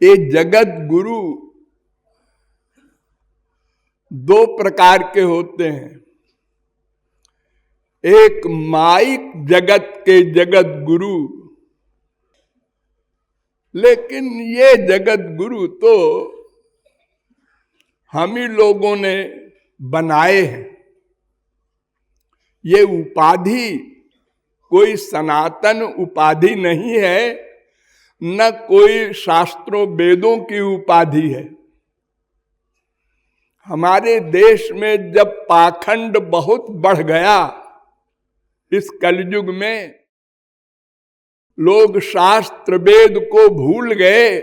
ये जगत गुरु दो प्रकार के होते हैं। एक माइक जगत के जगत गुरु, लेकिन ये जगत गुरु तो हम ही लोगों ने बनाए हैं। ये उपाधि कोई सनातन उपाधि नहीं है, न कोई शास्त्रों वेदों की उपाधि है। हमारे देश में जब पाखंड बहुत बढ़ गया, इस कलयुग में लोग शास्त्र वेद को भूल गए,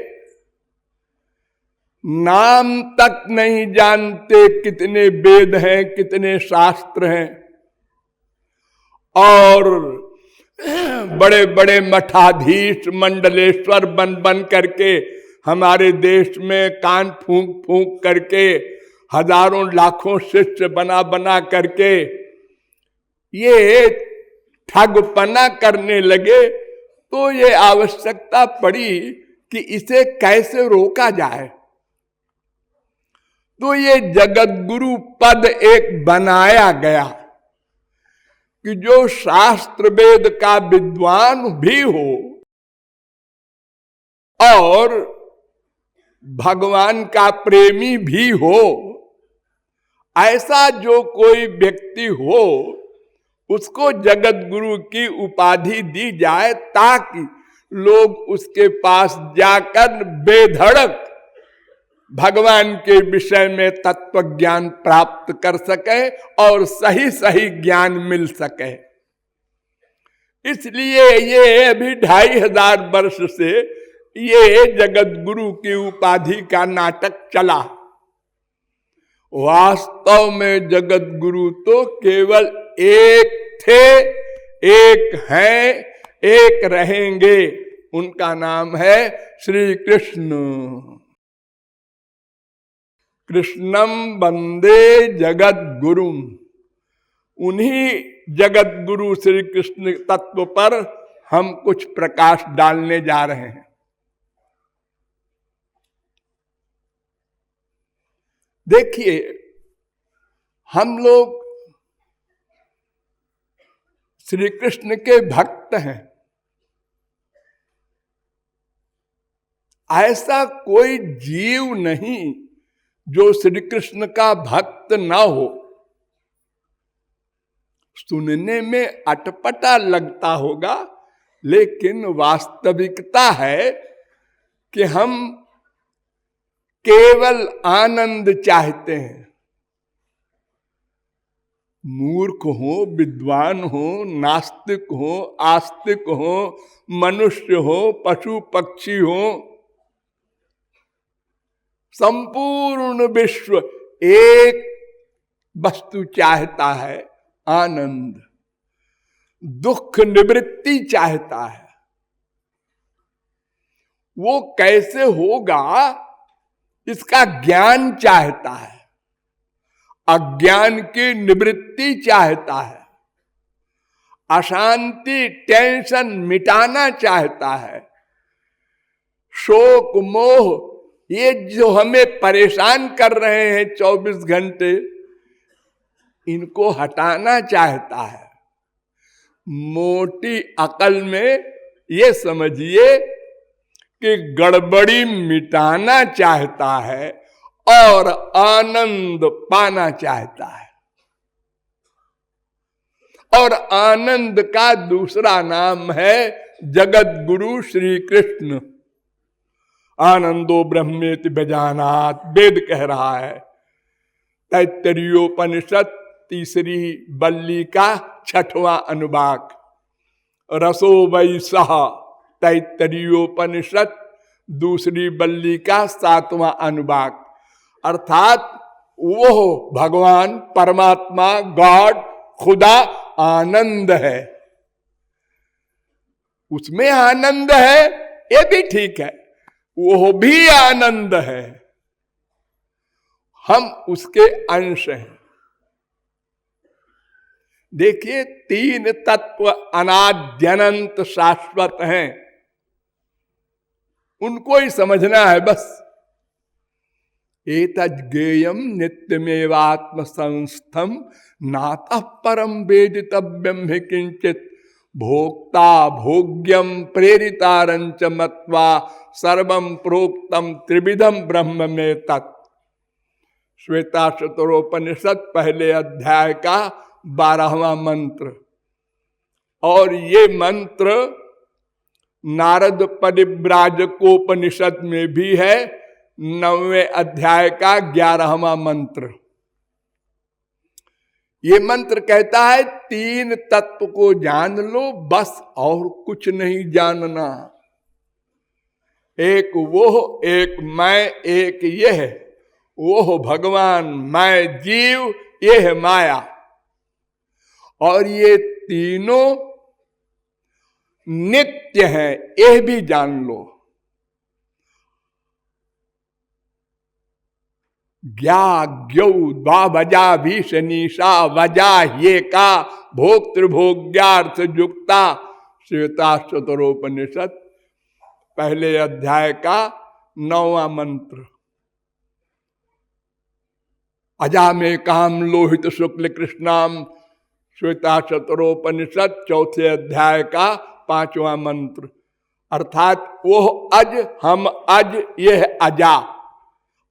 नाम तक नहीं जानते कितने वेद हैं, कितने शास्त्र हैं, और बड़े बड़े मठाधीश मंडलेश्वर बन बन करके हमारे देश में कान फूंक फूंक करके हजारों लाखों शिष्य बना बना करके ये ठगपना करने लगे। तो ये आवश्यकता पड़ी कि इसे कैसे रोका जाए। तो ये जगत गुरु पद एक बनाया गया कि जो शास्त्र वेद का विद्वान भी हो और भगवान का प्रेमी भी हो, ऐसा जो कोई व्यक्ति हो उसको जगत गुरु की उपाधि दी जाए, ताकि लोग उसके पास जाकर बेधड़क भगवान के विषय में तत्व ज्ञान प्राप्त कर सके और सही सही ज्ञान मिल सके। इसलिए ये अभी 2500 वर्ष से ये जगत गुरु की उपाधि का नाटक चला। वास्तव में जगत गुरु तो केवल एक थे, एक हैं, एक रहेंगे। उनका नाम है श्री कृष्ण। कृष्णम वंदे जगत गुरुम। उन्हीं जगत गुरु श्री कृष्ण तत्व पर हम कुछ प्रकाश डालने जा रहे हैं। देखिए, हम लोग श्री कृष्ण के भक्त हैं। ऐसा कोई जीव नहीं जो श्री कृष्ण का भक्त ना हो। सुनने में अटपटा लगता होगा, लेकिन वास्तविकता है कि हम केवल आनंद चाहते हैं। मूर्ख हो, विद्वान हो, नास्तिक हो, आस्तिक हो, मनुष्य हो, पशु पक्षी हो, संपूर्ण विश्व एक वस्तु चाहता है, आनंद। दुख निवृत्ति चाहता है। वो कैसे होगा इसका ज्ञान चाहता है। अज्ञान की निवृत्ति चाहता है। अशांति टेंशन मिटाना चाहता है। शोक मोह ये जो हमें परेशान कर रहे हैं 24 घंटे, इनको हटाना चाहता है। मोटी अकल में ये समझिए कि गड़बड़ी मिटाना चाहता है और आनंद पाना चाहता है। और आनंद का दूसरा नाम है जगत गुरु श्री कृष्ण। आनंदो ब्रह्मेति व्यजानात, वेद कह रहा है। तैत्तरीयोपनिषद तीसरी बल्ली का 6वां अनुवाक। रसो वै सह, तैत्तरीयोपनिषद दूसरी बल्ली का 7वां अनुवाक। अर्थात वो भगवान परमात्मा गॉड खुदा आनंद है। उसमें आनंद है, ये भी ठीक है, वो भी आनंद है। हम उसके अंश हैं। देखिए, 3 तत्व अनाद्यनंत शाश्वत हैं। उनको ही समझना है बस। एतज्ञेयम नित्यमेवात्म संस्थम नातः परम वेदितव्यम हि किंचित भोक्ता भोग्यम प्रेरितारंच मत्वा सर्वम प्रोक्तम त्रिविधम ब्रह्म में तत्। श्वेताश्वतरोपनिषद पहले अध्याय का 12वां मंत्र। और ये मंत्र नारद परिव्राजकोपनिषद में भी है, 9वें अध्याय का 11वां मंत्र। ये मंत्र कहता है 3 तत्व को जान लो बस, और कुछ नहीं जानना। एक वो, एक मैं, एक यह। वो भगवान, मैं जीव, ये है माया। और ये तीनों नित्य हैं, यह भी जान लो। ज्ञौ द्वाभजा भीषणीषा वजा ये का भोक्तृभोग्यार्थ युक्ता। श्वेताश्वतरोपनिषद पहले अध्याय का 9वां मंत्र। अजा में काम लोहित शुक्ल कृष्णाम। श्वेताश्वतरोपनिषद 4थे अध्याय का 5वां मंत्र। अर्थात वो अज, हम अज, यह अजा।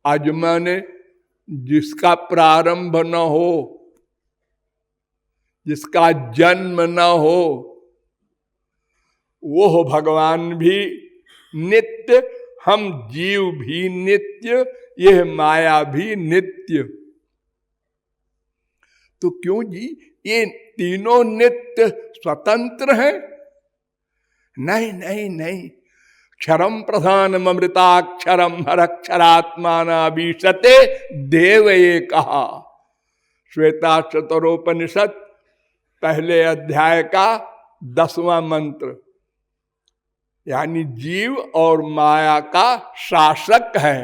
अज माने जिसका प्रारंभ न हो, जिसका जन्म न हो, वो भगवान भी नित्य, हम जीव भी नित्य, यह माया भी नित्य। तो क्यों जी ये तीनों नित्य स्वतंत्र हैं? नहीं नहीं नहीं। क्षरम प्रधानम अमृताक्षरम हरक्षरात्मानाभीषते देव ये कहा। श्वेताश्वतरोपनिषद पहले अध्याय का 10वां मंत्र। यानी जीव और माया का शासक है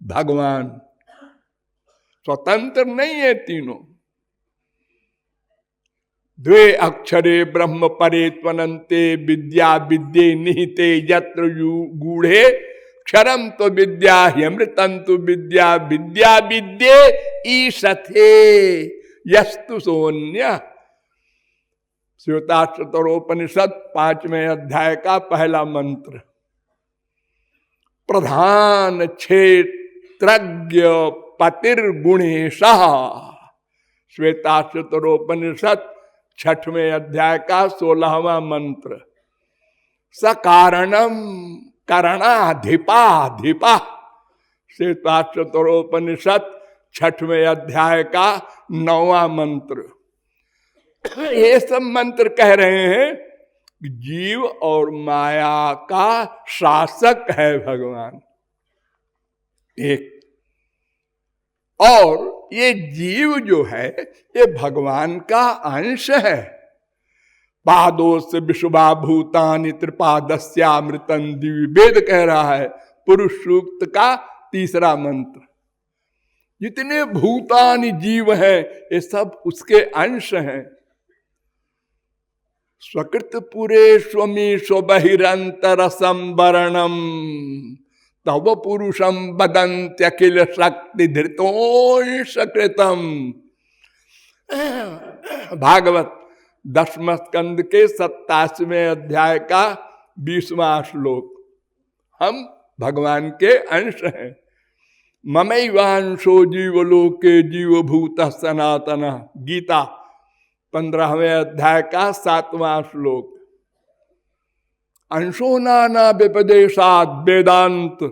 भगवान, स्वतंत्र नहीं है तीनों। द्वे अक्षरे ब्रह्म परे त्वनन्ते विद्या विद्ये निहिते यत्र गूढ़े क्षरम तो विद्या ह्यमृतं तु विद्या विद्या विद्ये ईशथे यस्तु सोन्य। श्वेताश्वतरोपनिषद 5वें अध्याय का पहला मंत्र। प्रधान क्षेत्रज्ञ पतिर्गुणेशः। श्वेताश्वतरोपनिषद 6वें अध्याय का 16वां मंत्र। सकारणम करणाधिपाधिपा। श्वेताश्वतरोपनिषद 6वें अध्याय का 9वां मंत्र। ये सब मंत्र कह रहे हैं कि जीव और माया का शासक है भगवान एक। और ये जीव जो है ये भगवान का अंश है। पादोस विश्वा भूतानि त्रिपादस्यामृतं दिव्य वेद कह रहा है, पुरुष सूक्त का 3रा मंत्र। जितने भूतानि जीव हैं ये सब उसके अंश हैं। स्वकृत पुरे स्वमी स्वबहिरंतर संवरणम तव पुरुषम वदन्त्यखिल शक्ति धृतोंशकृतम। भागवत 10वें स्कंद के 27वें अध्याय का 20वां श्लोक। हम भगवान के अंश हैं। ममैवांशो जीवलोके जीवभूतः सनातन। गीता 15वें अध्याय का 7वां श्लोक। अंशो नाना व्यपदेशाद वेदांत।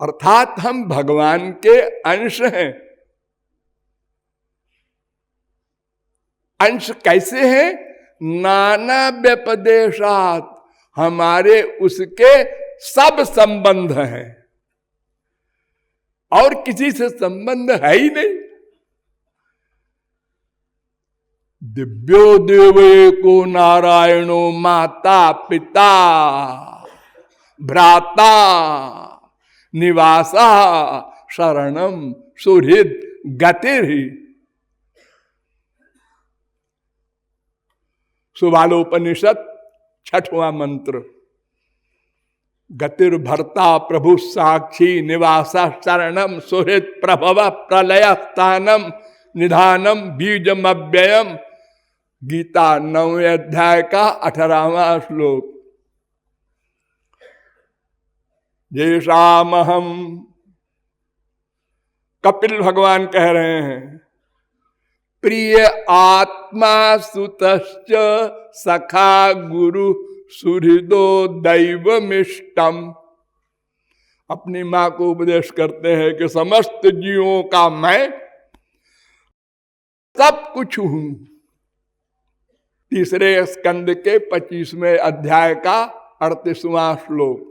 अर्थात हम भगवान के अंश हैं। अंश कैसे हैं? नाना व्यपदेशात, हमारे उसके सब संबंध हैं और किसी से संबंध है ही नहीं। दिव्यो देवको नारायणो माता पिता भ्राता निवासा शरणम सुहृद गतिर्। सुबालोपनिषद 6वां मंत्र। गतिर्भर्ता प्रभु साक्षी निवास शरणम सुहृत प्रभव प्रलय स्थानम निधानम बीजम अव्ययम। गीता 9वें अध्याय का 18वां श्लोक। येषामहम, कपिल भगवान कह रहे हैं, प्रिय आत्मा सुतश्च सखा गुरु सुहृदो दैवमिष्टम। अपनी मां को उपदेश करते हैं कि समस्त जीवों का मैं सब कुछ हूं। तीसरे स्कंद के 25वें अध्याय का 38वां श्लोक।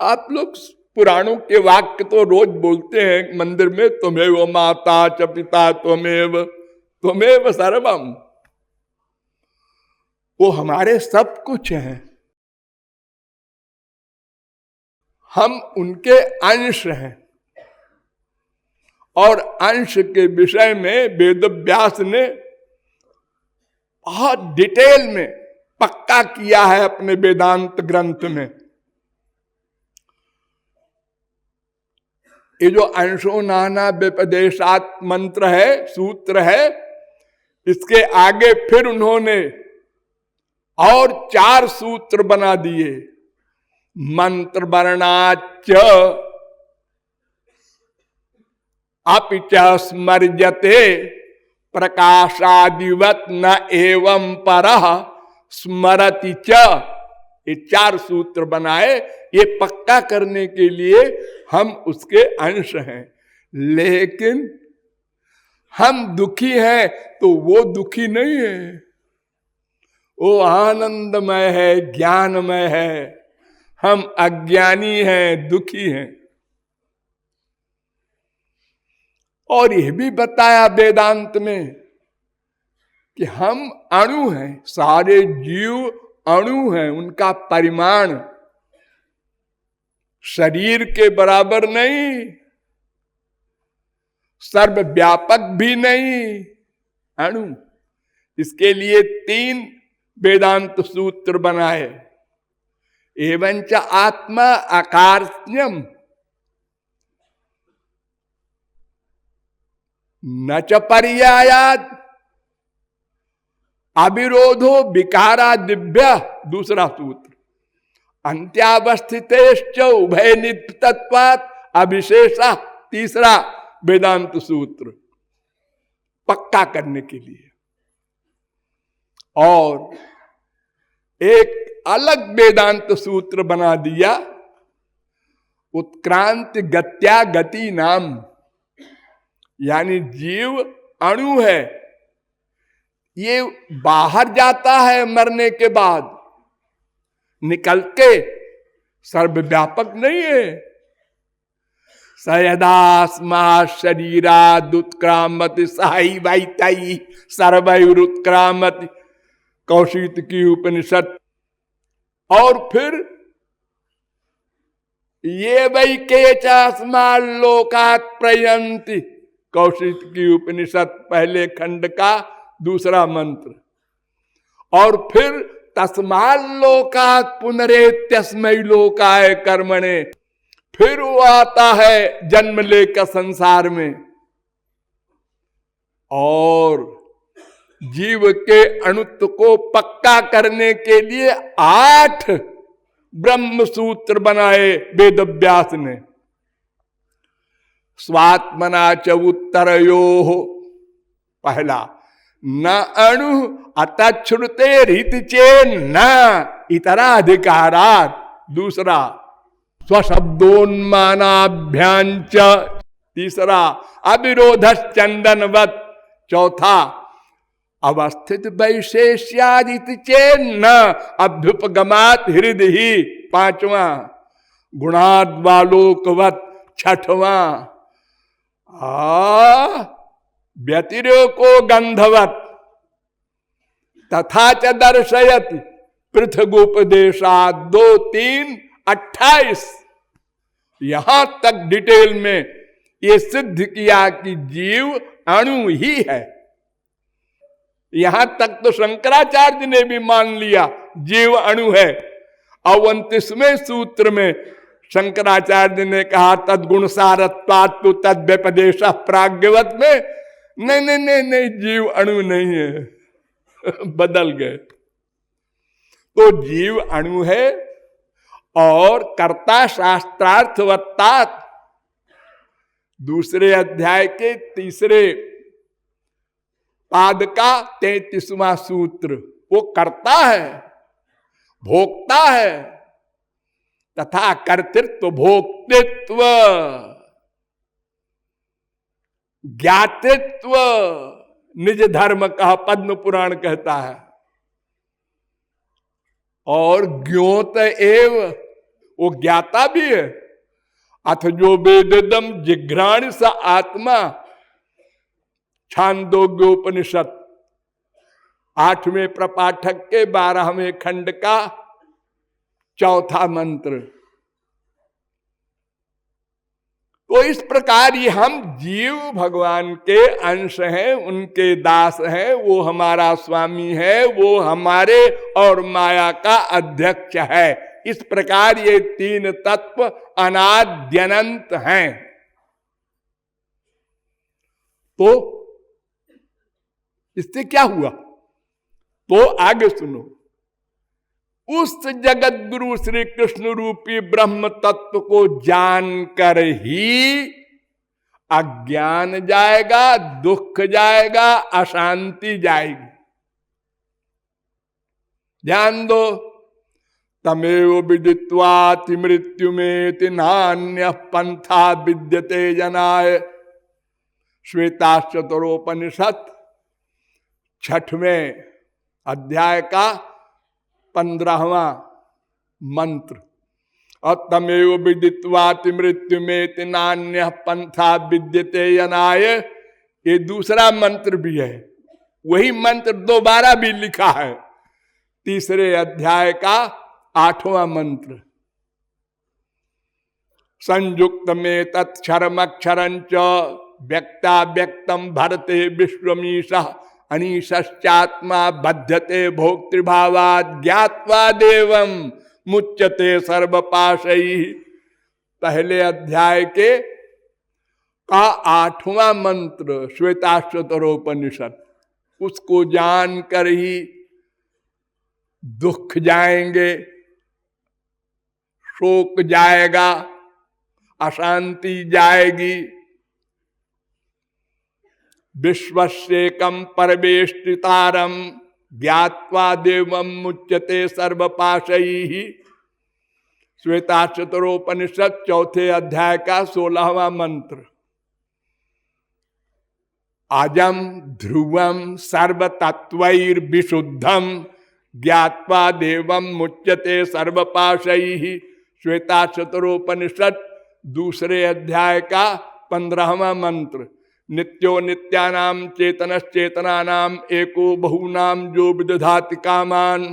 आप लोग पुराणों के वाक्य तो रोज बोलते हैं मंदिर में, त्वमेव माता च पिता त्वमेव सर्वम। वो हमारे सब कुछ हैं, हम उनके अंश हैं। और अंश के विषय में वेद व्यास ने बहुत डिटेल में पक्का किया है अपने वेदांत ग्रंथ में। ये जो अंशो नाना व्यपदेशात मंत्र है, सूत्र है, इसके आगे फिर उन्होंने और 4 सूत्र बना दिए। मंत्र वर्णाच अपि च स्मर्यते प्रकाशादिवत न एवं परः स्मरति च। ये 4 सूत्र बनाए, ये पक्का करने के लिए हम उसके अंश हैं। लेकिन हम दुखी हैं तो वो दुखी नहीं है, वो आनंदमय है, ज्ञानमय है। हम अज्ञानी हैं, दुखी हैं। और यह भी बताया वेदांत में कि हम अणु हैं, सारे जीव अणु हैं। उनका परिमाण शरीर के बराबर नहीं, सर्वव्यापक भी नहीं, अणु। इसके लिए 3 वेदांत सूत्र बनाए। एवंच आत्मा अकार्यम न च पर्यायाद अविरोधो विकारादिभ्य। दूसरा सूत्र अंत्यावस्थितेश्च उभय नित्यत्वात् अविशेषा। तीसरा वेदांत सूत्र पक्का करने के लिए। और एक अलग वेदांत सूत्र बना दिया, उत्क्रांति गत्या गति नाम। यानी जीव अणु है, ये बाहर जाता है मरने के बाद, निकल के सर्वव्यापक नहीं है। सयदास्मा शरीरादुत्क्रामति सहाई वाइताई सर्वैरुत्क्रामति, कौशिक की उपनिषद। और फिर ये वै केचास्मा लोकात् प्रयन्ति, कौशिक की उपनिषद पहले खंड का दूसरा मंत्र। और फिर तस्मात् लोकात् पुनरेत्यस्मै लोकाय कर्मणे, फिर वो आता है जन्म लेकर संसार में। और जीव के अणुत्व को पक्का करने के लिए 8 ब्रह्म सूत्र बनाए वेद व्यास ने। स्वात्मना च उत्तरयोः, पहला न अणु अतच्छ्रुते हित चेन्न इतराधिकारात्। दूसरा स्वशब्दोन्मानाभ्यांच। तीसरा अविरोधश्चंदनवत्। चौथा अवस्थित वैशेष्यादित चेन्न अभ्युपगमात् हृदि। पांचवा गुणाद्वालोकवत्। छठवां व्यतिरेको गंधवत्। तथा च दर्शयति पृथगोपदेशात्। 2, 3, 28। यहां तक डिटेल में ये सिद्ध किया कि जीव अणु ही है। यहां तक तो शंकराचार्य ने भी मान लिया जीव अणु है। और 29वें सूत्र में शंकराचार्य ने कहा तद्गुण सारत्वात् तो तद व्यपदेश प्राज्ञवत में नहीं नहीं नहीं नहीं, जीव अणु नहीं है, बदल गए। तो जीव अणु है और कर्ता शास्त्रार्थवत्ता। दूसरे अध्याय के तीसरे पाद का 33वां सूत्र, वो कर्ता है, भोक्ता है, तथा कर्तृत्व भोक्तृत्व ज्ञातृत्व निज धर्म का पद्म पुराण कहता है। और ज्ञोत एव, वो ज्ञाता भी है। अथ जो वेदम जिघ्राण स आत्मा, छांदोग्योपनिषद 8वें प्रपाठक के 12वें खंड का 4था मंत्र। तो इस प्रकार ये हम जीव भगवान के अंश हैं, उनके दास हैं, वो हमारा स्वामी है, वो हमारे और माया का अध्यक्ष है। इस प्रकार ये तीन तत्व अनाद्यनंत हैं। तो इससे क्या हुआ? तो आगे सुनो। उस जगत गुरु श्री कृष्ण रूपी ब्रह्म तत्व को जानकर ही अज्ञान जाएगा, दुख जाएगा, अशांति जाएगी। ध्यान दो। तमेव विदित्वाति मृत्युमेति नान्यः पंथा विद्यते जनाय। श्वेताश्चतरोपनिषद 6वें अध्याय का 15वां मंत्र। और तमेव विदित्वाति मृत्युमेति नान्यः पंथा विद्यते जनाय, ये दूसरा मंत्र भी है। वही मंत्र दोबारा भी लिखा है, तीसरे अध्याय का 8वां मंत्र। संयुक्त में तत्क्षरमक्षरंच व्यक्ता व्यक्तम भरते विश्वमीशः अनीशात्मा बध्यते भोक्तृभावात् ज्ञात्वा देवम मुच्यते सर्वपाशैः। पहले अध्याय के का 8वां मंत्र श्वेताश्वतरोपनिषद। उसको जानकर ही दुख जाएंगे, शोक जाएगा, अशांति जाएगी। विश्वस्येकं परमेष्टितारं ज्ञात्वा देवं मुच्यते सर्वपाशैः। श्वेताश्वतरोपनिषद 4थे अध्याय का 16वां मंत्र। अजं ध्रुवं सर्वतत्वैर्विशुद्धं ज्ञात्वा देवं मुच्यते सर्वपाशैः। श्वेताश्वतरोपनिषद 2 अध्याय का 15वां मंत्र। नित्यो नित्यानाम चेतनश्चेतनानाम एको बहूनाम जो विदधाति कामान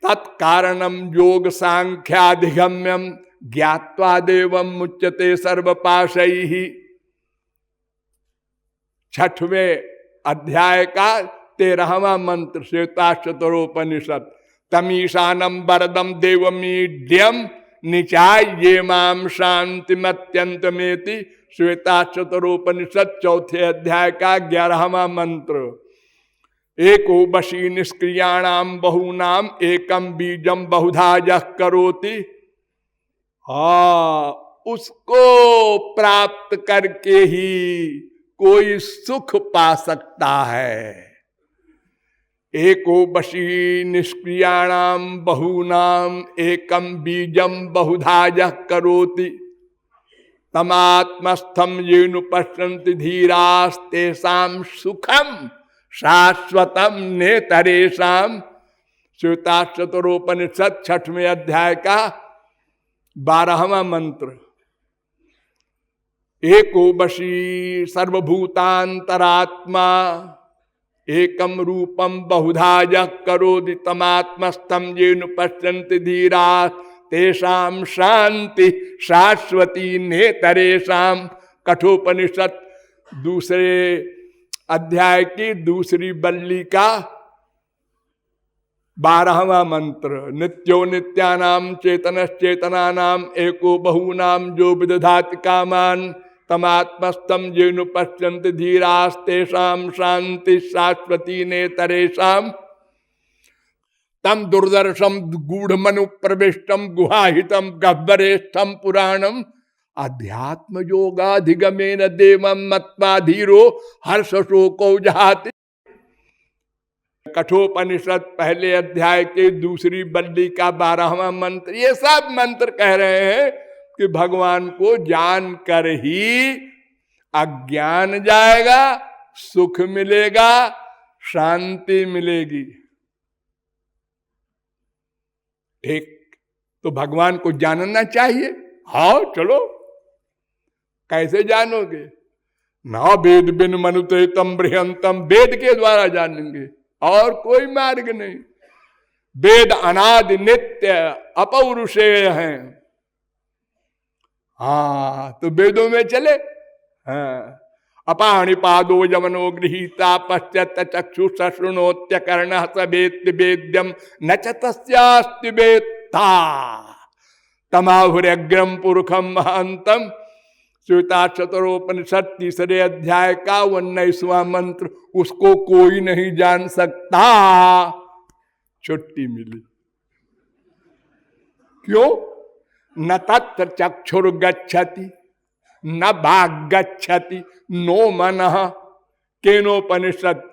तत्कारणम योग सांख्याधिगम्यम ज्ञात्वा देवं मुच्यते सर्वपाशैः। 6वें अध्याय का 13वां मंत्र श्वेताश्वतरोपनिषद। तमीशानम वरदम देवमीड्यम निचाय ये माम शांतिमत्यंतमेति। श्वेताश्वतरोपनिषद 4थे अध्याय का 11वां मंत्र। एको वशी निष्क्रियाणाम बहूनाम एकम बीजम बहुधा यः करोति। उसको प्राप्त करके ही कोई सुख पा सकता है। एको वशी निष्क्रियाणाम बहूनाम एकम बीजम बहुधा यः करोति। तमात्मस्थम येनु पश्यन्ति धीरास्तेषां सुखम शाश्वतम नेतरेषां। श्वेताश्वतरोपनिषद 6वें अध्याय का 12वां मंत्र। एको वशी सर्वभूतांतरात्मा एकम रूपम बहुधा यः करोति। तमात्मस्थम येनु पश्यन्ति धीराः तेषां शांति शाश्वती नेतरेषां। कठोपनिषद 2 अध्याय की 2 बल्ली का 12वां मंत्र, नित्यो नित्यानाम चेतनश्चेतनानाम एको बहूनाम जो विदधाति कामान तमात्मस्तम जेनु पश्यन्ति धीरास्तेषां शांति शाश्वती नेतरेषाम तम दुर्दर्शम गूढ़ मनु प्रविष्टम गुहाहितम गह्वरेष्ठम पुराणम अध्यात्म योगाधिगमेन देवम मत्वा धीरो हर्ष शोको जहाति। कठोपनिषद पहले अध्याय के दूसरी बल्ली का 12वां मंत्र। ये सब मंत्र कह रहे हैं कि भगवान को जानकर ही अज्ञान जाएगा, सुख मिलेगा, शांति मिलेगी। ठीक, तो भगवान को जानना चाहिए। हाँ चलो, कैसे जानोगे? ना वेद बिन मनुते तम बृहंतम, वेद के द्वारा जानेंगे, और कोई मार्ग नहीं। वेद अनादि नित्य अपौरुषेय हैं। हाँ, तो वेदों में चले। हाँ, अपाणिपादो यमनो गृहीता पश्चात चक्षु शृणोत्य कर्ण सवेत्ति वेद्यम न च तस्यास्ति वेत्ता तमाहुरग्रम पुरुषम महांतम। श्वेताक्षरोपनिषद तीसरे अध्याय का 19वां मंत्र, उसको कोई नहीं जान सकता। छुट्टी मिली। क्यों? न तत्र चक्षुर गच्छति न भाग गच्छति नो मनः। केनोपनिषद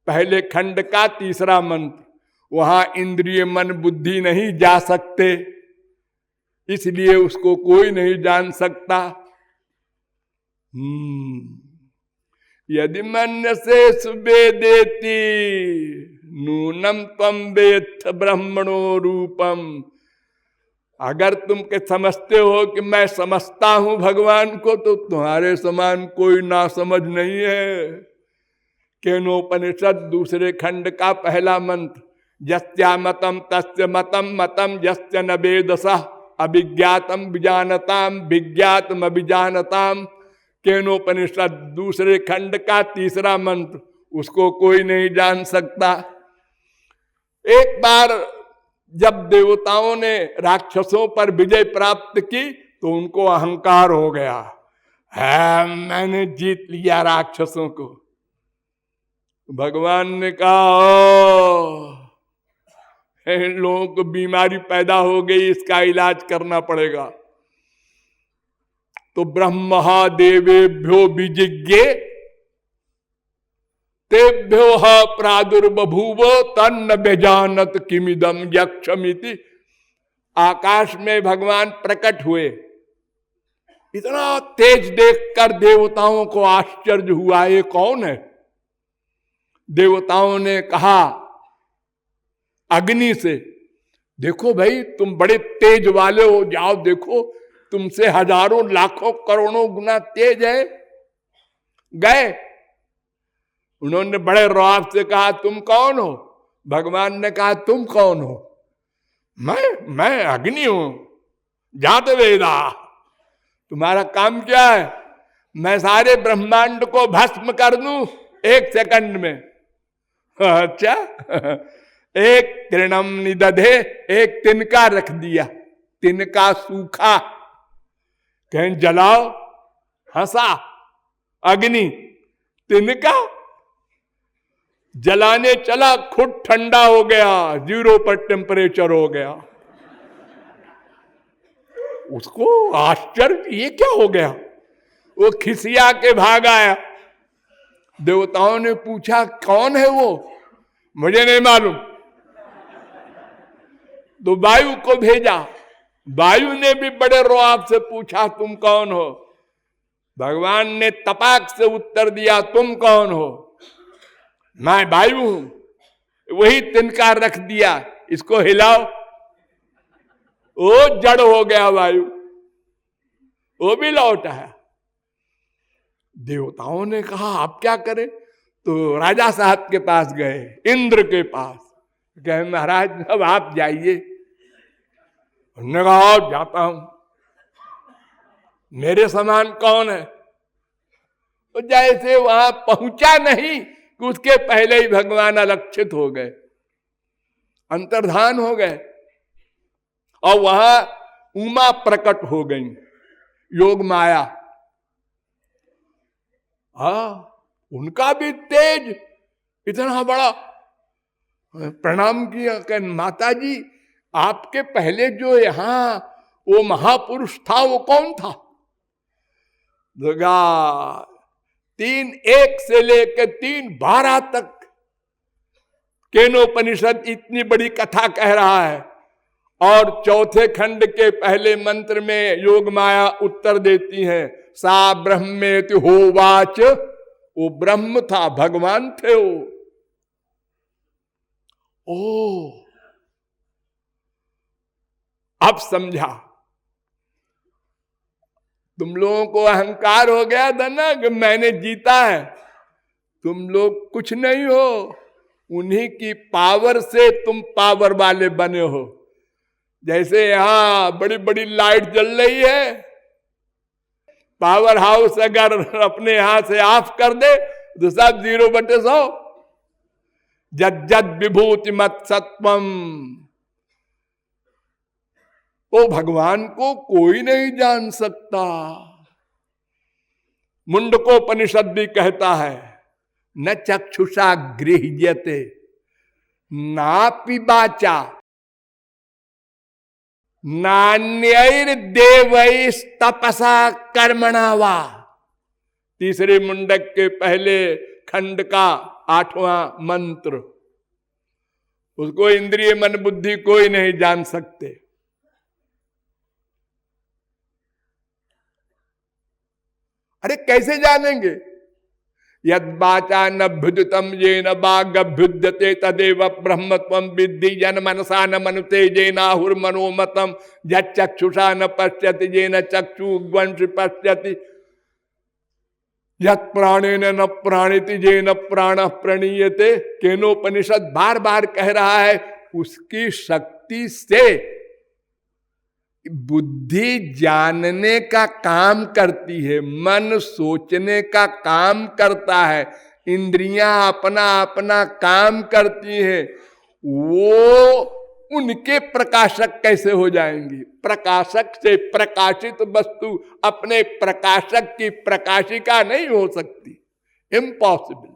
पहले खंड का तीसरा मंत्र। वहां इंद्रिय मन बुद्धि नहीं जा सकते, इसलिए उसको कोई नहीं जान सकता। यदि मन से सुवेदेति नूनम तम वेत्थ ब्रह्मणो रूपम। अगर तुम के समझते हो कि मैं समझता हूं भगवान को, तो तुम्हारे समान कोई ना समझ नहीं है। केनोपनिषद दूसरे खंड का पहला मंत्र, यस्या मतम तस्य मतम मतम यस्य न वेदसः अभिज्ञातम विजानताम विज्ञातम अभिजानताम। केनोपनिषद दूसरे खंड का तीसरा मंत्र, उसको कोई नहीं जान सकता। एक बार जब देवताओं ने राक्षसों पर विजय प्राप्त की तो उनको अहंकार हो गया है, मैंने जीत लिया राक्षसों को। भगवान ने कहा इन लोगों को बीमारी पैदा हो गई, इसका इलाज करना पड़ेगा। तो ब्रह्म देवेभ्यो विजिज्ञे तेभ्यो प्रादुर्बभूव तन्न बेजानत किमिदम यक्षमिति। आकाश में भगवान प्रकट हुए। इतना तेज देखकर देवताओं को आश्चर्य हुआ, ये कौन है? देवताओं ने कहा अग्नि से, देखो भाई तुम बड़े तेज वाले हो, जाओ देखो, तुमसे हजारों लाखों करोड़ों गुना तेज है। गए, उन्होंने बड़े रौब से कहा तुम कौन हो? भगवान ने कहा तुम कौन हो? मैं अग्नि हूं, जात वेदा। तुम्हारा काम क्या है? मैं सारे ब्रह्मांड को भस्म कर दूं 1 सेकंड में। अच्छा, एक तृणम निदधे, एक तिनका रख दिया, तिनका सूखा, कहीं जलाओ, हंसा, अग्नि, तिनका जलाने चला, खुद ठंडा हो गया, 0 पर टेम्परेचर हो गया। उसको आश्चर्य, ये क्या हो गया? वो खिसिया के भाग आया। देवताओं ने पूछा कौन है वो? मुझे नहीं मालूम। तो वायु को भेजा, वायु ने भी बड़े रौब से पूछा तुम कौन हो? भगवान ने तपाक से उत्तर दिया तुम कौन हो? मैं वायु हूं। वही तिनका रख दिया, इसको हिलाओ, वो जड़ हो गया वायु, वो भी लौट आया। देवताओं ने कहा अब क्या करें? तो राजा साहब के पास गए, इंद्र के पास। कहे महाराज अब आप जाइए। उन्होंने कहा जाता हूं, मेरे समान कौन है? तो जैसे वहां पहुंचा नहीं कि उसके पहले ही भगवान अलक्षित हो गए। अंतर्धान हो गए और वहां उमा प्रकट हो गई, योग माया। उनका भी तेज इतना बड़ा। प्रणाम किया कि माता जी आपके पहले जो यहां वो महापुरुष था वो कौन था? दुर्गा 3:1 से लेकर 3:12 तक केनोपनिषद इतनी बड़ी कथा कह रहा है और चौथे खंड के पहले मंत्र में योग माया उत्तर देती है, सा ब्रह्मेति होवाच। वो ब्रह्म था, भगवान थे वो। ओ अब समझा। तुम लोगों को अहंकार हो गया था ना कि मैंने जीता है। तुम लोग कुछ नहीं हो, उन्हीं की पावर से तुम पावर वाले बने हो। जैसे यहां बड़ी बड़ी लाइट जल रही है, पावर हाउस अगर अपने यहां से ऑफ कर दे तो सब 0/100। जद जद विभूति मत सत्वम। वो भगवान को कोई नहीं जान सकता। मुंडकोपनिषद भी कहता है, न चक्षुषा गृह्यते नापि वाचा नान्यैर देवैस्तपसा कर्मणा वा। तीसरे मुंडक के पहले खंड का 8वां मंत्र। उसको इंद्रिय मन बुद्धि कोई नहीं जान सकते। अरे कैसे जानेंगे? यद वाचा न भुजतम ये न बागभ्युद्यते तदेव ब्रह्मत्वं विद्धि जन मनसा न मनुते जेनाहुर मनोमतम यद चक्षुषा न पश्यति जेन चक्षुग्वंश पश्यति यद प्राणेन न प्राणिति जेन प्राण प्रणीयते। केनोपनिषद बार बार कह रहा है उसकी शक्ति से बुद्धि जानने का काम करती है, मन सोचने का काम करता है, इंद्रियां अपना अपना काम करती हैं। वो उनके प्रकाशक कैसे हो जाएंगी? प्रकाशक से प्रकाशित वस्तु अपने प्रकाशक की प्रकाशिका नहीं हो सकती, इम्पॉसिबल।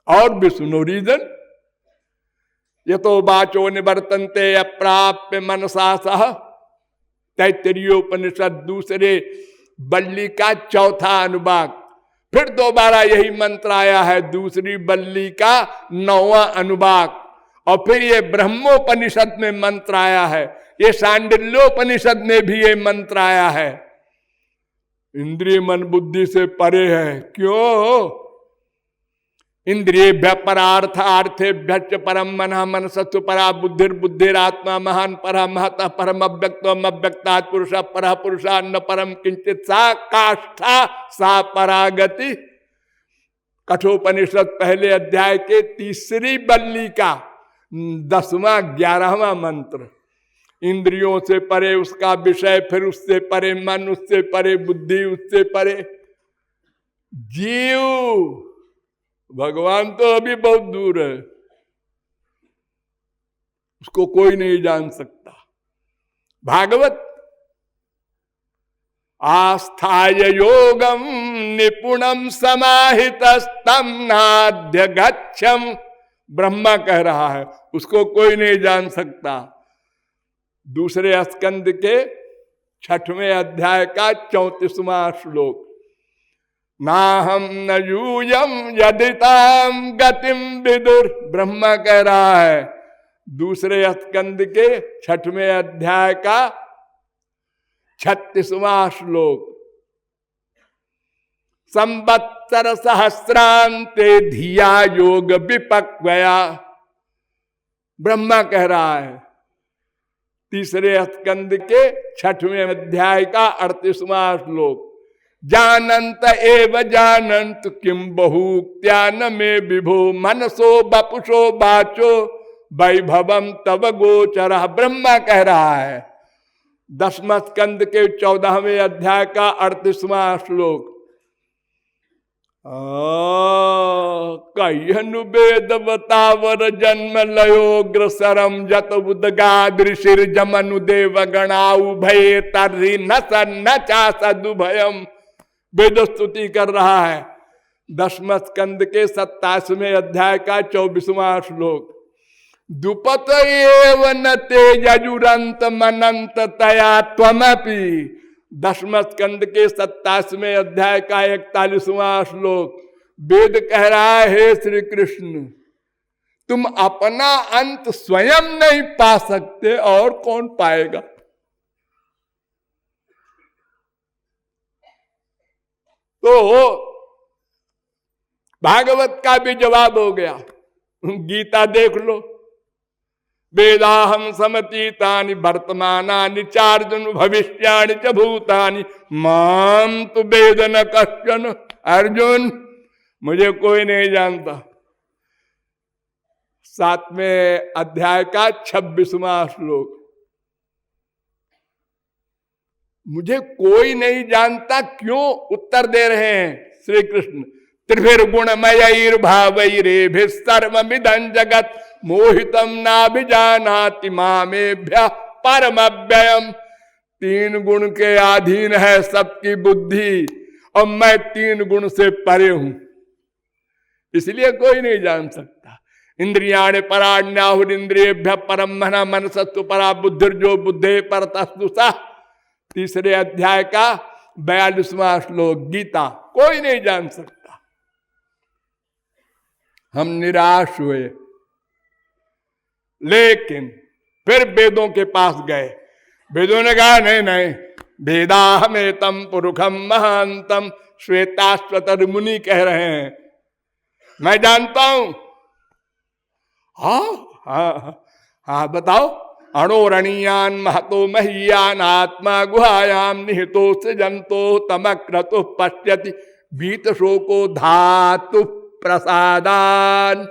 और भी सुनो रीजन। ये तो वाचो निवर्तन्ते अप्राप्य मनसा सह। तैत्तरीयोपनिषद दूसरे बल्ली का 4था अनुभाग। फिर दोबारा यही मंत्र आया है दूसरी बल्ली का 9वां अनुभाग। और फिर ये ब्रह्मोपनिषद में मंत्र आया है, ये सांडिल्योपनिषद में भी ये मंत्र आया है। इंद्रिय मन बुद्धि से परे है। क्यों? इंद्रियेभ्य परार्थ आर्थेभ्य परम मनः मनसस्तु परा बुद्धिर्बुद्धिरात्मा महान परा महतः परम अव्यक्तम अव्यक्तात् पुरुषः परः पुरुषान्न परम किंचित सा काष्ठा सा परागति। कठोपनिषद पहले अध्याय के तीसरी बल्ली का 10वां 11वां मंत्र। इंद्रियों से परे उसका विषय, फिर उससे परे मन, उससे परे बुद्धि, उससे परे जीव। भगवान तो अभी बहुत दूर है, उसको कोई नहीं जान सकता। भागवत आस्थाय योगम निपुणम समाहितस्तम नाद्य गच्छम। ब्रह्मा कह रहा है, उसको कोई नहीं जान सकता। दूसरे स्कंद के 6वें अध्याय का 34वां श्लोक। नाहम न यूयम यदिताम गतिम विदुर। ब्रह्मा कह रहा है दूसरे स्कंद के 6वें अध्याय का 36वां श्लोक। संवत्सर सहस्रांते धिया योग विपक्वया। ब्रह्मा कह रहा है तीसरे स्कंद के 6वें अध्याय का 38वां श्लोक। जानंत एव जानंत किम बहुक्त्या न में विभो मनसो बपुषो बाचो वैभवम तव गोचरः। ब्रह्मा कह रहा है 10वें स्कंद के 14वें अध्याय का 38वां श्लोक। कह्यनु वेद बतावर जन्म लयोग्रसरम जत उदगादृशिर जमनु देव गणाउ भय तर्हि न न चा सदुभयम। वेद स्तुति कर रहा है 10वें स्कंद के 27वें अध्याय का 24वां श्लोक। दुपत एव न तेजजुरंत मनंत तया त्वमपि। 10वें स्कंद के 27वें अध्याय का 41वां श्लोक। वेद कह रहा है हे श्री कृष्ण, तुम अपना अंत स्वयं नहीं पा सकते और कौन पाएगा। तो भागवत का भी जवाब हो गया। गीता देख लो, वेदाहम समतीतानि वर्तमानानि चार्जुन भविष्याणि च भूतानि माम तु वेद न कश्चन। अर्जुन, मुझे कोई नहीं जानता। 7वें अध्याय का 26वां श्लोक। मुझे कोई नहीं जानता क्यों उत्तर दे रहे हैं श्री कृष्ण। त्रिभिर्गुणमयैर्भावैरेभिः सर्वमिदं जगत् मोहितम नाभिजानाति मामेभ्यः परमव्ययम्। 3 गुण के अधीन है सबकी बुद्धि और मैं 3 गुण से परे हूं, इसलिए कोई नहीं जान सकता। इंद्रियाणि पराण्याहुरिंद्रियेभ्यः परम मन मनसस्तु परा बुद्धिर्जो बुद्धे परतस्तु सा। 3 अध्याय का 42वां श्लोक गीता। कोई नहीं जान सकता। हम निराश हुए, लेकिन फिर वेदों के पास गए। वेदों ने कहा नहीं नहीं, वेदाहमेतम पुरुषम महांतम। श्वेताश्वतर मुनि कह रहे हैं मैं जानता हूं। हाँ बताओ। अणोरणीयान महतो महीयान आत्मा गुहायाम निहितो सृजंतो तमक्रतु पश्यति भीत शोको धातु प्रसादान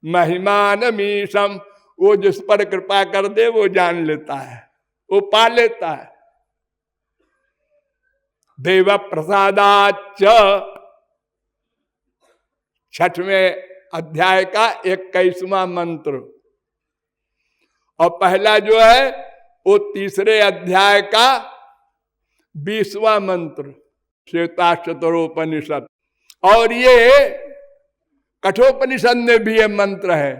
महिमान मीशम। वो जिस पर कृपा कर दे वो जान लेता है, वो पा लेता है। देव प्रसादाच 6वें अध्याय का 21वां मंत्र। और पहला जो है वो 3 अध्याय का 20वां मंत्र श्वेताश्वतरोपनिषद। और ये कठोपनिषद में भी ये मंत्र है।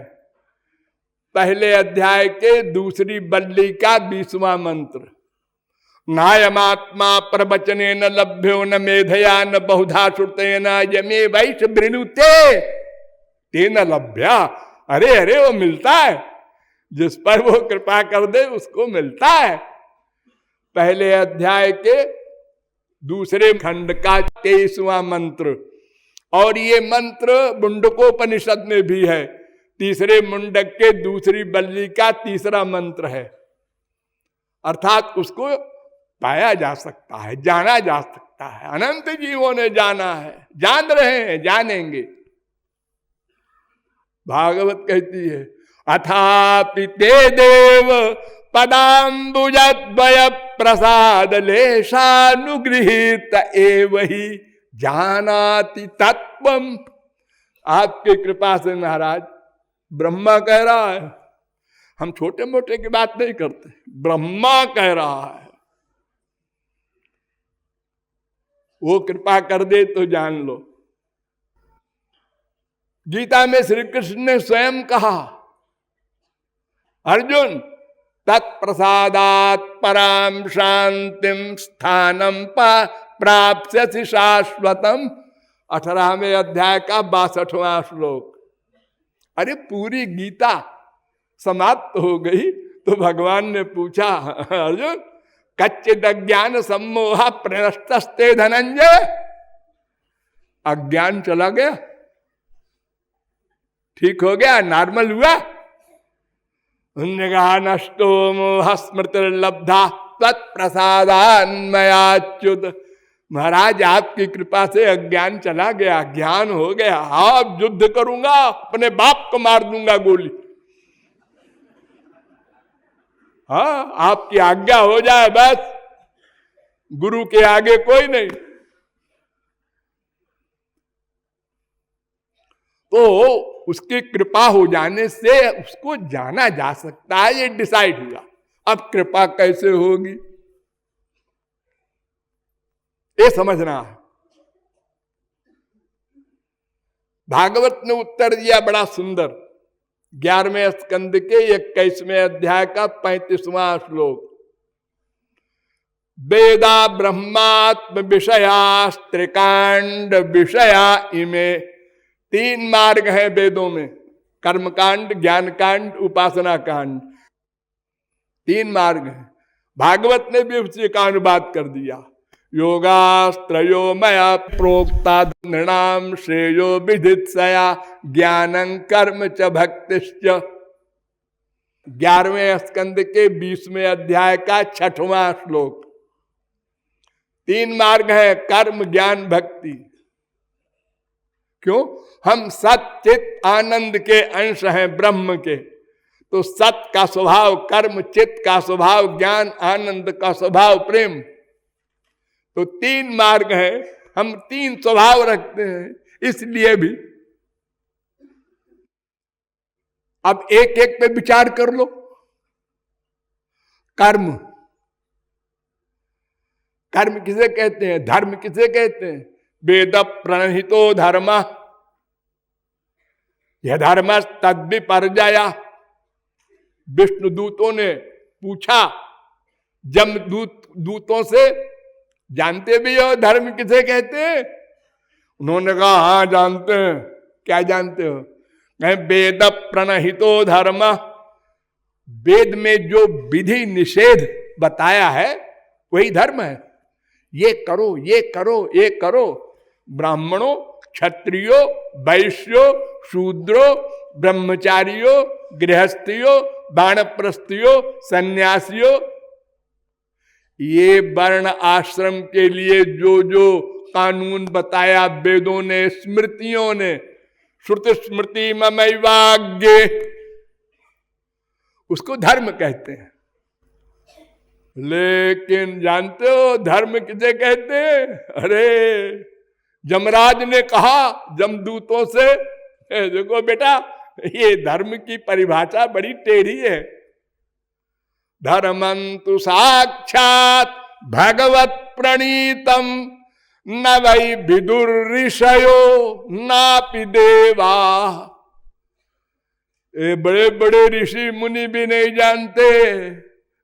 पहले अध्याय के 2री बल्ली का 20वां मंत्र। नायमात्मा प्रवचने न लभ्यो न मेधया न बहुधा श्रुतेन यमे वैश वृणुते तेन लभ्या। अरे अरे वो मिलता है, जिस पर वो कृपा कर दे उसको मिलता है। पहले अध्याय के 2 खंड का 23वां मंत्र। और ये मंत्र मुंडकोपनिषद में भी है। 3 मुंडक के 2री बल्ली का 3रा मंत्र है। अर्थात उसको पाया जा सकता है, जाना जा सकता है। अनंत जीवों ने जाना है, जान रहे हैं, जानेंगे। भागवत कहती है अथापि ते देव पदाम्बुजद्वय प्रसाद लेशानुगृहीत एव ही जानाति तत्वम। आपकी कृपा से महाराज, ब्रह्मा कह रहा है, हम छोटे मोटे की बात नहीं करते, ब्रह्मा कह रहा है, वो कृपा कर दे तो जान लो। गीता में श्री कृष्ण ने स्वयं कहा अर्जुन तत्प्रसादात पराम शांतिम स्थानम प्राप्स्यसि शाश्वतम। 18वें अध्याय का 62वां श्लोक। अरे पूरी गीता समाप्त हो गई तो भगवान ने पूछा अर्जुन कच्चिद अज्ञान सम्मोह प्रनष्टस्ते धनंजय। अज्ञान चला गया, ठीक हो गया, नॉर्मल हुआ। उन्होंने कहा नष्टो मोह स्मृतिर्लब्धा तत्प्रसादान्मयाच्युत। महाराज आपकी कृपा से अज्ञान चला गया, ज्ञान हो गया। अब युद्ध करूंगा, अपने बाप को मार दूंगा गोली। हाँ, आपकी आज्ञा हो जाए बस, गुरु के आगे कोई नहीं। तो उसकी कृपा हो जाने से उसको जाना जा सकता है, ये डिसाइड हुआ। अब कृपा कैसे होगी ये समझना है। भागवत ने उत्तर दिया बड़ा सुंदर, 11वें स्कंद के 21वें अध्याय का 35वां श्लोक। वेदा ब्रह्मात्म विषया त्रिकांड विषया इमे। 3 मार्ग है वेदों में, कर्मकांड, ज्ञान कांड, उपासना कांड, 3 मार्ग है। भागवत ने भी उसी का अनुवाद कर दिया। योगास्त्रयो मया प्रोक्ता नृणाम श्रेयो विदित्सया ज्ञानं कर्म च भक्तिश्च। 11वें स्कंद के 20वें अध्याय का 6वां श्लोक। 3 मार्ग है, कर्म ज्ञान भक्ति। क्यों? हम सच्चित आनंद के अंश हैं ब्रह्म के, तो सत का स्वभाव कर्म, चित्त का स्वभाव ज्ञान, आनंद का स्वभाव प्रेम। तो 3 मार्ग है, हम 3 स्वभाव रखते हैं, इसलिए भी। अब एक एक पे विचार कर लो। कर्म, कर्म किसे कहते हैं? धर्म किसे कहते हैं? वेद प्रणहितो धर्म यह धर्म तद्विपर्जया। विष्णु दूतों ने पूछा जम दूतों से, जानते भी हो धर्म किसे कहते हैं? उन्होंने कहा हाँ जानते हैं। क्या जानते हो? कहें वेद प्रणहितो धर्म। वेद में जो विधि निषेध बताया है वही धर्म है। ये करो, ये करो, ये करो। ब्राह्मणों, क्षत्रियो, वैश्यो, शूद्रो, ब्रह्मचारियों, गृहस्थियों, वानप्रस्थियों, सन्यासियों, ये वर्ण आश्रम के लिए जो जो कानून बताया वेदों ने, स्मृतियों ने, श्रुति स्मृति ममैवाग्ये, उसको धर्म कहते हैं। लेकिन जानते हो धर्म किसे कहते हैं? अरे जमराज ने कहा जमदूतों से, देखो बेटा ये धर्म की परिभाषा बड़ी टेढ़ी है। धर्मंतु साक्षात भगवत प्रणीतम न वै विदुर्ऋषयो नापि देवा। ये बड़े बड़े ऋषि मुनि भी नहीं जानते,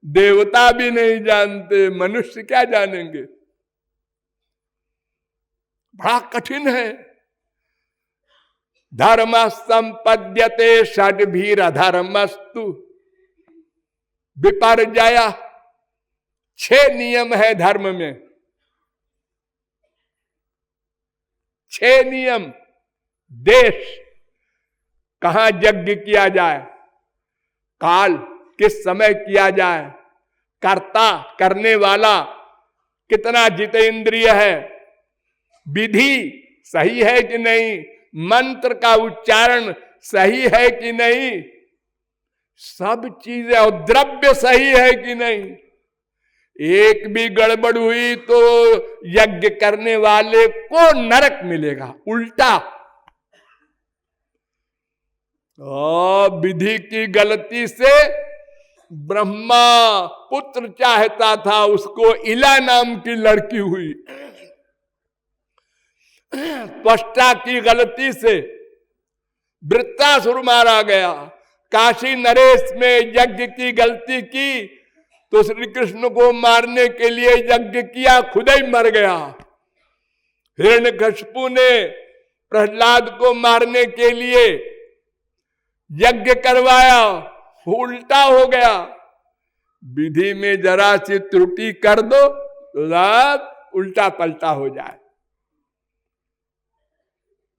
देवता भी नहीं जानते, मनुष्य क्या जानेंगे? बड़ा कठिन है। धर्म संपद्यते षड्भीर धर्मस्तु विपर्जया। 6 नियम है धर्म में, 6 नियम। देश, कहां यज्ञ किया जाए, काल, किस समय किया जाए, कर्ता, करने वाला कितना जितेंद्रिय है, विधि सही है कि नहीं, मंत्र का उच्चारण सही है कि नहीं, सब चीजें, और द्रव्य सही है कि नहीं। एक भी गड़बड़ हुई तो यज्ञ करने वाले को नरक मिलेगा, उल्टा। विधि की गलती से ब्रह्मा पुत्र चाहता था, उसको इला नाम की लड़की हुई। त्वष्टा की गलती से वृत्तासुर मारा गया। काशी नरेश में यज्ञ की गलती की तो श्री कृष्ण को मारने के लिए यज्ञ किया, खुद ही मर गया। हिरण्यकशिपु ने प्रहलाद को मारने के लिए यज्ञ करवाया, उल्टा हो गया। विधि में जरा सी त्रुटि कर दो तो उल्टा पलटा हो जाए।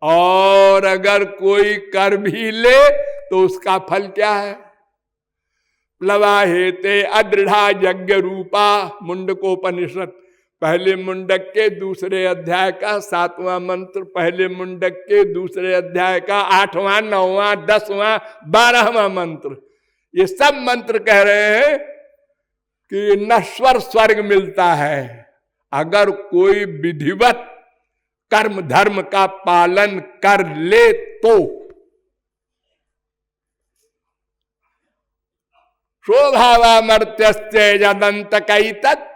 और अगर कोई कर भी ले तो उसका फल क्या है? प्लवाहेते अदृढ़ा यज्ञ रूपा, मुंडकोपनिषद पहले मुंडक के 2 अध्याय का 7वां मंत्र, पहले मुंडक के 2 अध्याय का 8वां, 9वां, 10वां, 12वां मंत्र। ये सब मंत्र कह रहे हैं कि नश्वर स्वर्ग मिलता है अगर कोई विधिवत कर्म धर्म का पालन कर ले तो शोभावामर्त्यस्य यदंत कई तत्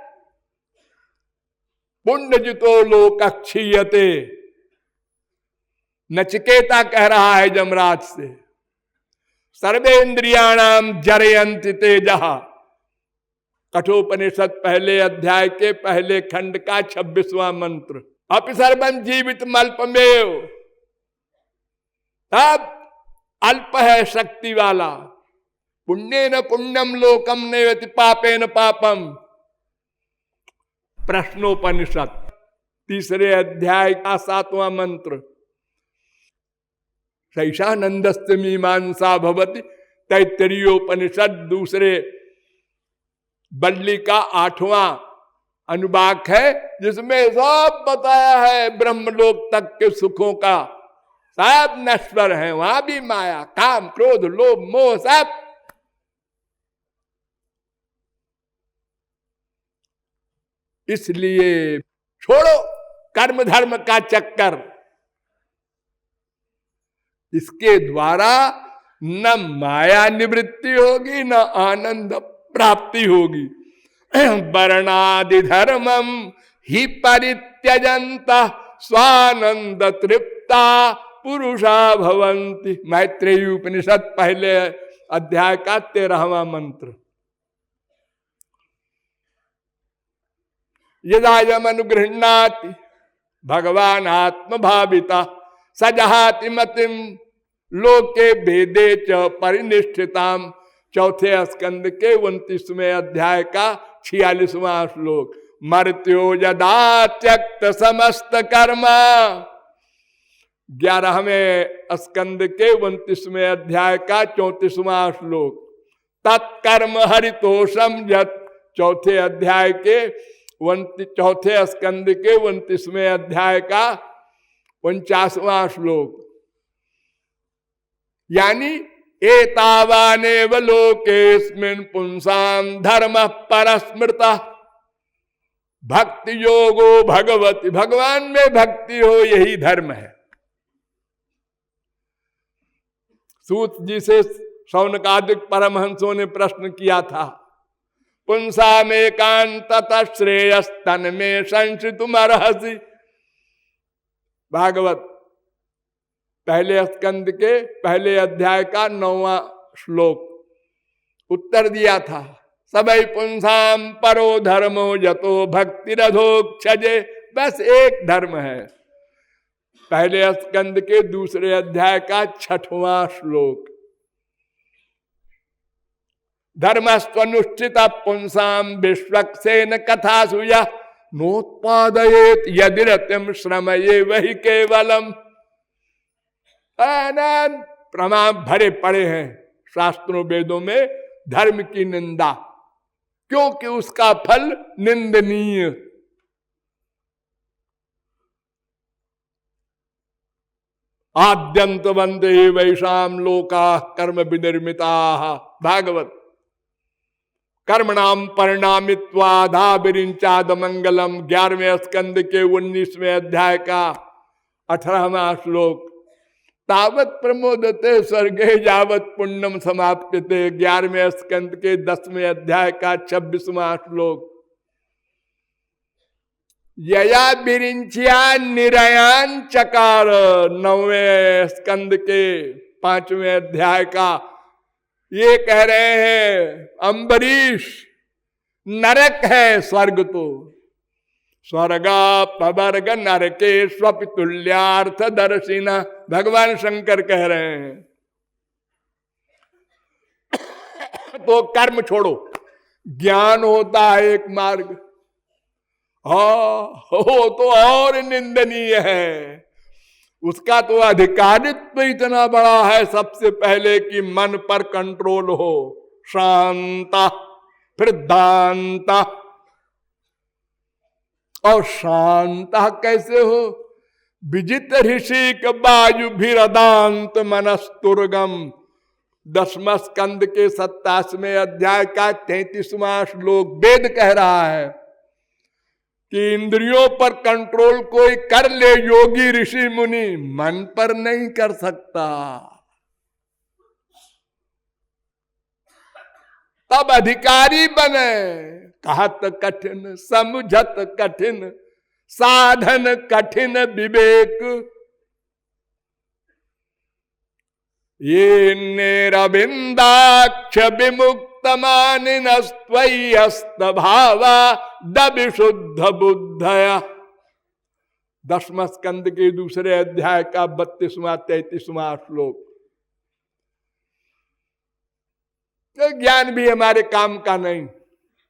पुण्यजितो लोक क्षीयते। नचिकेता कह रहा है जमराज से, सर्वेन्द्रियाणाम जरयन्ति तेजः। कठोपनिषद पहले अध्याय के पहले खंड का 26वां मंत्र। अपि सर्वं जीवित अल्पमेव, तब अल्प है शक्ति वाला। पुण्येन पुण्यम लोकम नयति पापेन पापम। प्रश्नोपनिषद तीसरे अध्याय का 7वां मंत्र। शैषानंदस्य मीमांसा भवति, तैत्तरीयोपनिषद दूसरे बल्ली का 8वां अनुवाक है, जिसमें सब बताया है ब्रह्मलोक तक के सुखों का। सब नश्वर है, वहां भी माया, काम, क्रोध, लोभ, मोह सब। इसलिए छोड़ो कर्म धर्म का चक्कर। इसके द्वारा न माया निवृत्ति होगी न आनंद प्राप्ति होगी। वर्णादि धर्मम ही परित्यजंत स्वानंद तृप्ता पुरुषा भवंति। मैत्रेयी उपनिषद पहले अध्याय का 13वां मंत्र। यदायम अनुगृह्णाति भगवान आत्मभाविता सजहाति मतिम लोके भेदे च परिनिष्ठिताम। चौथे स्कंद के 29वें अध्याय का 46वां श्लोक। मर्त्यो यदा त्यक्त समस्त कर्मा। 11वें स्कंद के 29वें अध्याय का 34वां श्लोक। तत्कर्म हरितोषम यत्। चौथे अध्याय के चौथे स्कंद के 29वें अध्याय का 49वां श्लोक। यानी एतावानेव लोकेस्मिन् पुंसां धर्म परस्मृता भक्ति योगो भगवती। भगवान में भक्ति हो यही धर्म है। सूत जी से शौनकादिक परमहंसों ने प्रश्न किया था, पुंसा में एकांततः श्रेयस्तन में संशितुमर्हसि। भागवत पहले स्कंद के पहले अध्याय का 9वां श्लोक। उत्तर दिया था, सबई पुंसाम परो धर्मो यतो भक्ति रधोक्षजे। बस एक धर्म है। पहले स्कंद के दूसरे अध्याय का 6वां श्लोक। धर्मस्वनुष्ठित पुंसाम विश्वक्सेन कथासु यः नोत्पादयेत यदि रतिम श्रमये वही केवलम। प्रमाण भरे पड़े हैं शास्त्रों वेदों में धर्म की निंदा, क्योंकि उसका फल निंदनीय। आद्यंत वंदे वैशाम लोका कर्म विनिर्मिता। भागवत कर्मणाम परिणामित्वाधा विरिंचाद मंगलम। 11वें स्कंद के 19वें अध्याय का 18वां श्लोक। तावत प्रमोदते स्वर्गे यावत पुण्यम समाप्यते। 11वें स्कंद के 10वें अध्याय का 26वां श्लोक। यया विरिंचिया निरयान चकार। 9वें स्कंद के 5वें अध्याय का ये कह रहे हैं अम्बरीश, नरक है स्वर्ग तो। स्वर्गा पवर्ग नरके स्वपितुल्यार्थ दर्शिना। भगवान शंकर कह रहे हैं। तो कर्म छोड़ो, ज्ञान होता है एक मार्ग। हो तो और निंदनीय है। उसका तो अधिकारित्व इतना बड़ा है सबसे पहले कि मन पर कंट्रोल हो। शांता फिर दांता। और शांता कैसे हो? विजित ऋषिक वायु भीरदांत मनस्तुर्गम। 10वां स्कंद के 27वें अध्याय का 33वां श्लोक वेद कह रहा है कि इंद्रियों पर कंट्रोल कोई कर ले, योगी ऋषि मुनि, मन पर नहीं कर सकता। तब अधिकारी बने। कहत कठिन समझत कठिन, साधन कठिन विवेक, ये निरविंदाक्ष विमुक्त मानिनस्त्वय्यस्त भावा दविशुद्ध बुद्धया। 10वें स्कंद के दूसरे अध्याय का 32वां 33वां श्लोक। तो ज्ञान भी हमारे काम का नहीं,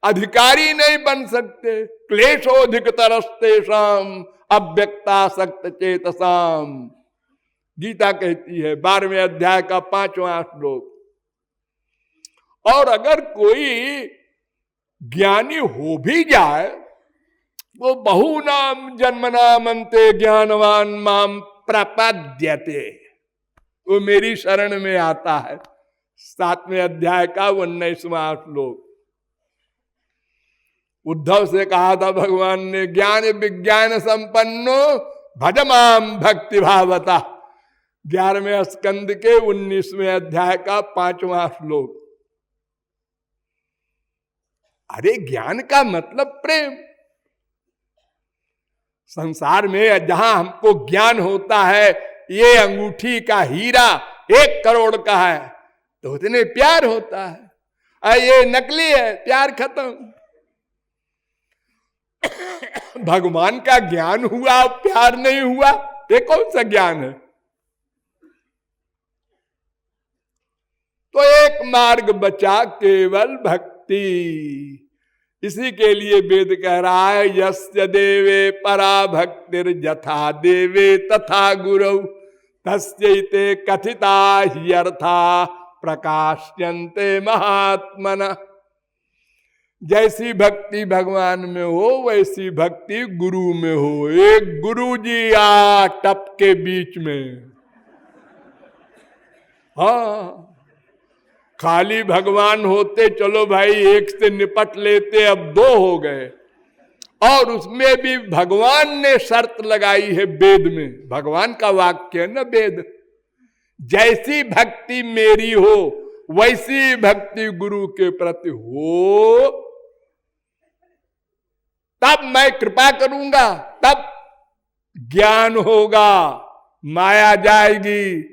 अधिकारी नहीं बन सकते। क्लेशोधिक तरस्तेषाम अव्यक्तासक्त चेतसाम, गीता कहती है 12वें अध्याय का 5वां श्लोक। और अगर कोई ज्ञानी हो भी जाए, वो बहुनाम जन्मनाम अन्ते ज्ञानवान माम प्रपद्यते, वो मेरी शरण में आता है। 7वें अध्याय का 19वां श्लोक। उद्धव से कहा था भगवान ने, ज्ञान विज्ञान संपन्नो भजमाम भक्ति भावता। 11वें स्कंद के 19वें अध्याय का 5वां श्लोक। अरे ज्ञान का मतलब प्रेम। संसार में जहां हमको ज्ञान होता है, ये अंगूठी का हीरा 1 करोड़ का है तो उतने प्यार होता है, ये नकली है, प्यार खत्म। भगवान का ज्ञान हुआ, प्यार नहीं हुआ, ये कौन सा ज्ञान है? तो एक मार्ग बचा, केवल भक्ति। इसी के लिए वेद कह रहा है, यस्य देवे परा भक्तिर यथा देवे तथा गुरौ तस्यैते कथिता ह्यर्था प्रकाश्यन्ते महात्मना। जैसी भक्ति भगवान में हो, वैसी भक्ति गुरु में हो। एक गुरु जी आ टप के बीच में, हाँ, खाली भगवान होते चलो भाई एक से निपट लेते, अब 2 हो गए। और उसमें भी भगवान ने शर्त लगाई है वेद में, भगवान का वाक्य है ना वेद, जैसी भक्ति मेरी हो वैसी भक्ति गुरु के प्रति हो, तब मैं कृपा करूंगा, तब ज्ञान होगा, माया जाएगी,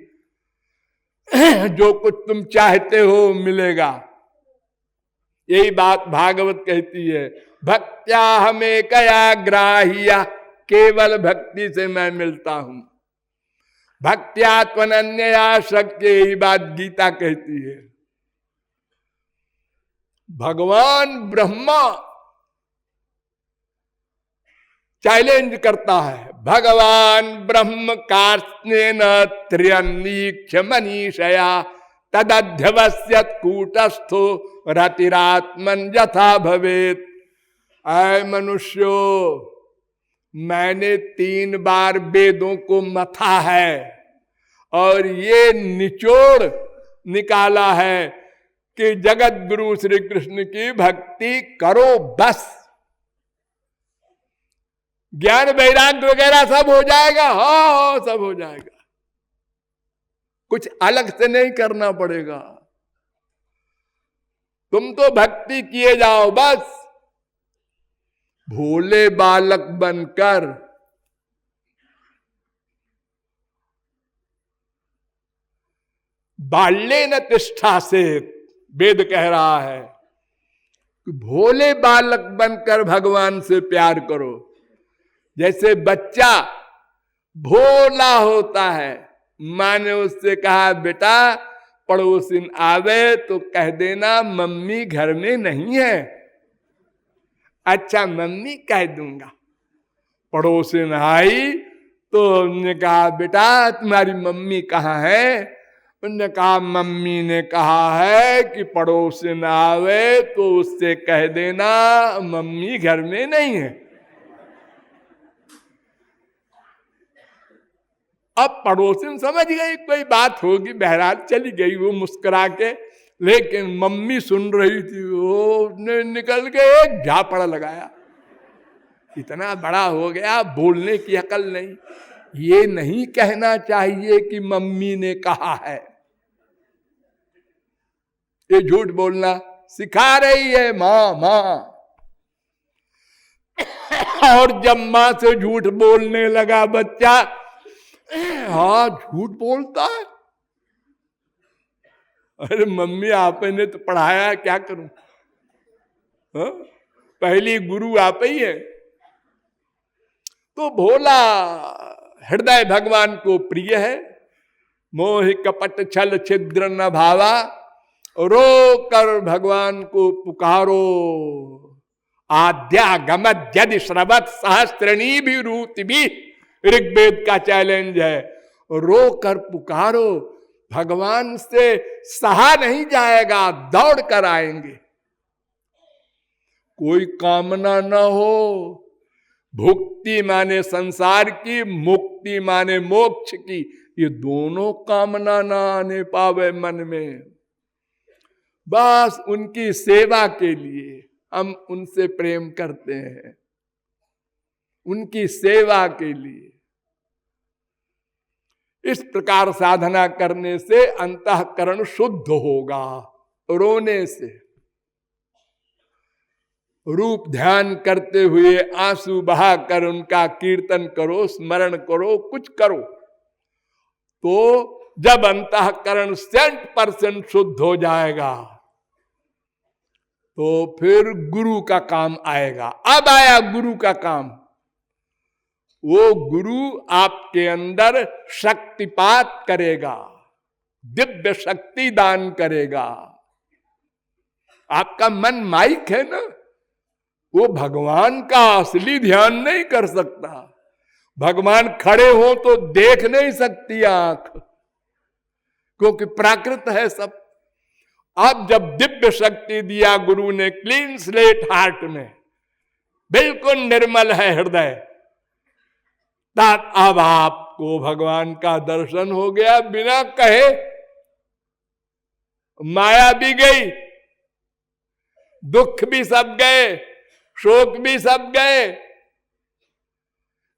जो कुछ तुम चाहते हो मिलेगा। यही बात भागवत कहती है, भक्त्या हमें कया ग्राह्या, केवल भक्ति से मैं मिलता हूं। भक्त्या त्वनन्यया शक्य, यही बात गीता कहती है। भगवान ब्रह्मा चैलेंज करता है, भगवान ब्रह्म कार्ष्णेन त्र्यन्वीक्ष मनीषया तदध्यवस्यत् कूटस्थो रतिरात्मन यथा भवेत्। ऐ मनुष्यो, मैंने 3 बार वेदों को मथा है और ये निचोड़ निकाला है कि जगत गुरु श्री कृष्ण की भक्ति करो बस। ज्ञान वैराग्य वगैरह सब हो जाएगा, हाँ सब हो जाएगा, कुछ अलग से नहीं करना पड़ेगा। तुम तो भक्ति किए जाओ बस, भोले बालक बनकर। बाल्ये न तिष्ठा से, वेद कह रहा है कि भोले बालक बनकर भगवान से प्यार करो। जैसे बच्चा भोला होता है, माँ ने उससे कहा बेटा पड़ोसिन आवे तो कह देना मम्मी घर में नहीं है। अच्छा मम्मी कह दूंगा। पड़ोसिन आई तो उन्होंने कहा बेटा तुम्हारी मम्मी कहाँ है? उन्होंने कहा मम्मी ने कहा है कि पड़ोसिन आवे तो उससे कह देना मम्मी घर में नहीं है। अब पड़ोसिन समझ गई कोई बात होगी, बहरहाल चली गई वो मुस्कुरा के, लेकिन मम्मी सुन रही थी, वो निकल के एक झापड़ लगाया। इतना बड़ा हो गया, बोलने की अकल नहीं। ये नहीं कहना चाहिए कि मम्मी ने कहा है। ये झूठ बोलना सिखा रही है माँ, माँ। और जब माँ से झूठ बोलने लगा बच्चा, हाँ झूठ बोलता है। अरे मम्मी आपने तो पढ़ाया, क्या करूं? हाँ? पहली गुरु आप ही है। तो भोला हृदय भगवान को प्रिय है। मोह कपट छल छिद्र न भावा, रो कर भगवान को पुकारो। आद्या गमत जद श्रवत सहस्त्रणी भी रूत भी, ऋग्वेद का चैलेंज है। रो कर पुकारो, भगवान से सहा नहीं जाएगा, दौड़ कर आएंगे। कोई कामना न हो। भुक्ति माने संसार की, मुक्ति माने मोक्ष की, ये दोनों कामना ना आने पावे मन में। बस उनकी सेवा के लिए हम उनसे प्रेम करते हैं, उनकी सेवा के लिए। इस प्रकार साधना करने से अंतःकरण शुद्ध होगा। रोने से, रूप ध्यान करते हुए आंसू बहाकर उनका कीर्तन करो, स्मरण करो, कुछ करो, तो जब अंतःकरण 100% शुद्ध हो जाएगा तो फिर गुरु का काम आएगा। अब आया गुरु का काम। वो गुरु आपके अंदर शक्तिपात करेगा, दिव्य शक्ति दान करेगा। आपका मन माइक है ना, वो भगवान का असली ध्यान नहीं कर सकता। भगवान खड़े हो तो देख नहीं सकती आंख, क्योंकि प्राकृत है सब। अब जब दिव्य शक्ति दिया गुरु ने, क्लीन स्लेट हार्ट में, बिल्कुल निर्मल है हृदय, तब अब आपको भगवान का दर्शन हो गया बिना कहे। माया भी गई, दुख भी सब गए, शोक भी सब गए।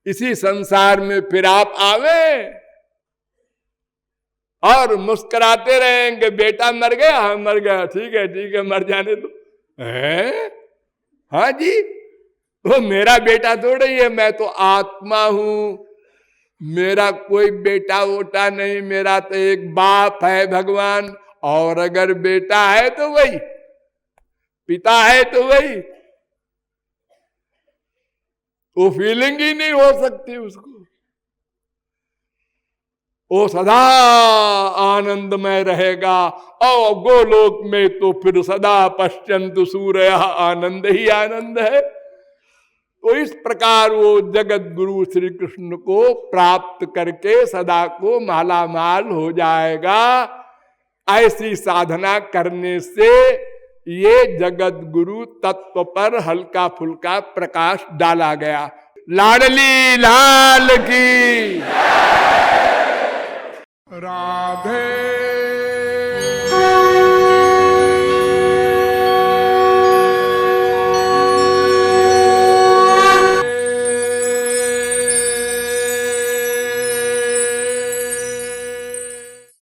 इसी संसार में फिर आप आवे और मुस्कुराते रहेंगे, बेटा मर गया, हाँ मर गया, ठीक है मर जाने दो। हाँ जी, वो मेरा बेटा थोड़ा ही है, मैं तो आत्मा हूं, मेरा कोई बेटा वोटा नहीं, मेरा तो एक बाप है भगवान। और अगर बेटा है तो वही, पिता है तो वही। वो फीलिंग ही नहीं हो सकती उसको। वो सदा आनंदमय रहेगा। और गोलोक में तो फिर सदा पश्चंतु सूर्य, आनंद ही आनंद है। तो इस प्रकार वो जगत गुरु श्री कृष्ण को प्राप्त करके सदा को माला माल हो जाएगा। ऐसी साधना करने से ये जगत गुरु तत्व पर हल्का फुल्का प्रकाश डाला गया। लाडली लाल की राधे।